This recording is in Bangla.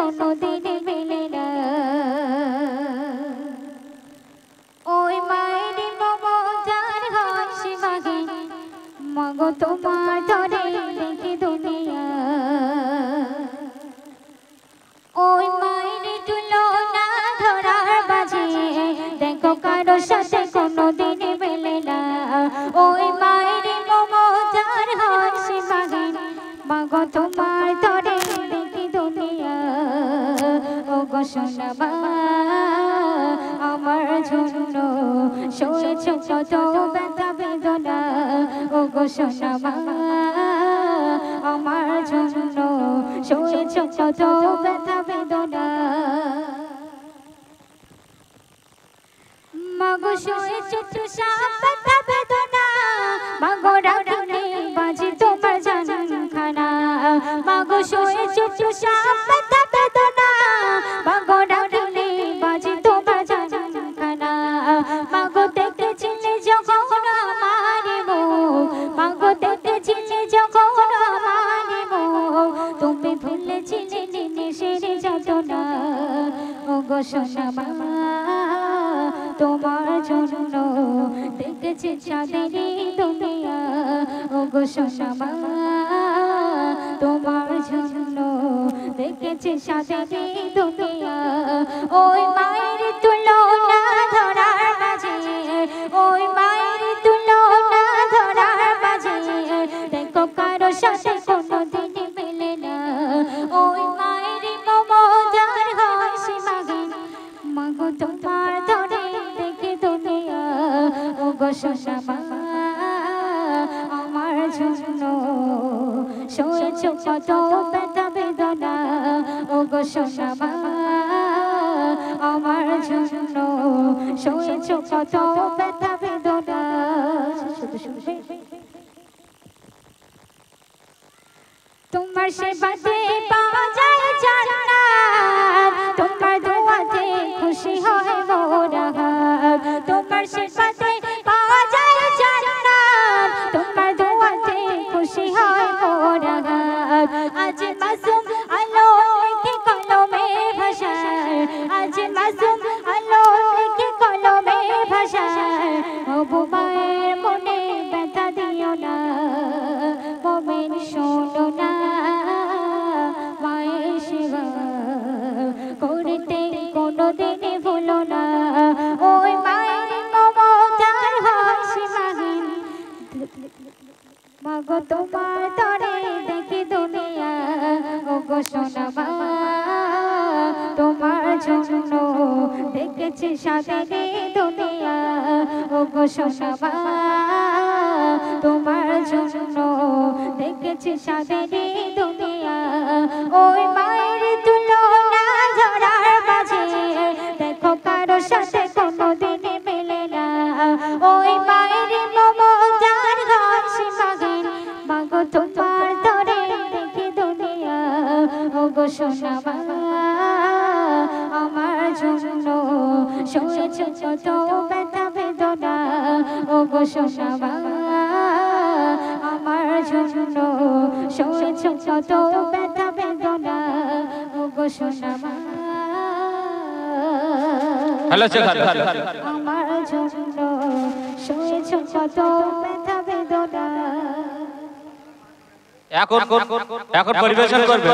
কোনোদিন মেলে না। ওই মায়ের মমতার হাসি মাগে মাগো তোমার তরে দেখি দুনিয়া। ওই মায়ের তুলনা ধরার বাজে দেখো কারো সাথে কোনোদিন মেলে না। ওই মায়ের মমতার হাসি মাগে মাগো তোমার তরে দেখি দুনিয়া। ও গো সোনা মা আমার জন্য সয়েছ কত ব্যথা বেদনা। ও গো সোনা মা আমার জন্য সয়েছ কত ব্যথা বেদনা। মাগো সয়েছ সব ব্যথা বেদনা মাগো রাখলে বাজে তোমার জানখানা। মাগো সয়েছ সব ব্যথা বেদনা মাগো রাখলে বাজে তোমার জানখানা। মাগো দেখেছিলে যখন আমার মুখ মাগো দেখেছিলে যখন আমার মুখ তুমি ভুলেছিলে নিমেষের যাতনা। ও গো সোনা মা তোমার জন্য দেখেছি চাঁদেরই দুনিয়া। ও গো সোনা মা তোমার জন্য দেখেছি চাঁদেরই দুনিয়া। ওই মায়ের তুলনা ধরার মাঝে ওই মায়ের তুলনা ধরার মাঝে দেখো কারো সাথে কোনোদিন মেলে না। ওই মায়ের মমতার হাসি মাগে মাগো তোমার ধরে দেখি দুনিয়া। ও গো সোনা মা আমার জন্য সয়েছ কত ব্যথা বেদনা। ও গো সোনা মা আমার জন্য সয়েছ কত ব্যথা বেদনা। তোমার সেবাতে পাওয়া যায় জান্নাত তোমার দোয়াতে খুশি হয় মোরা হাত। তোমার সেবাতে পাওয়া যায় জান্নাত তোমার দোয়াতে খুশি হয় মোরা হাত। আজ মাসুম আলো লিখে কলমে ভাষায় আজ মাসুম আলো লিখে কলমে ভাষায়। ওগো মায়ের মনে ব্যথা দিও না মুমিন শোনো না মায়ের সেবা করতে কোনোদিন ভুলো না। ওই মায়ের মমতার হাসি মাগে মাগো তোমার তরে দেখি দুনিয়া। ও গো সোনা মা তোমার জন্য দেখেছি সাদের দুনিয়া। ও গো সোনা মা তোমার জন্য দেখেছি সাদের দুনিয়া। ওই মায়ের তুলনা ধরার মাঝে দেখো কারো সাথে কোনোদিন মেলে না। ওই মায়ের মমতার হাসি মাগে মাগো তোমার তরে দেখি দুনিয়া। ও গো সোনা মা আমার জন্য সয়েছ কত ব্যথা বেদনা। ও গো সোনা মা আমার জন্য সয়েছ কত ব্যথা বেদনা। ও গো সোনা মা আমার জন্য সয়েছ কত ব্যথা বেদনা। এখন পরিবেশন করবে।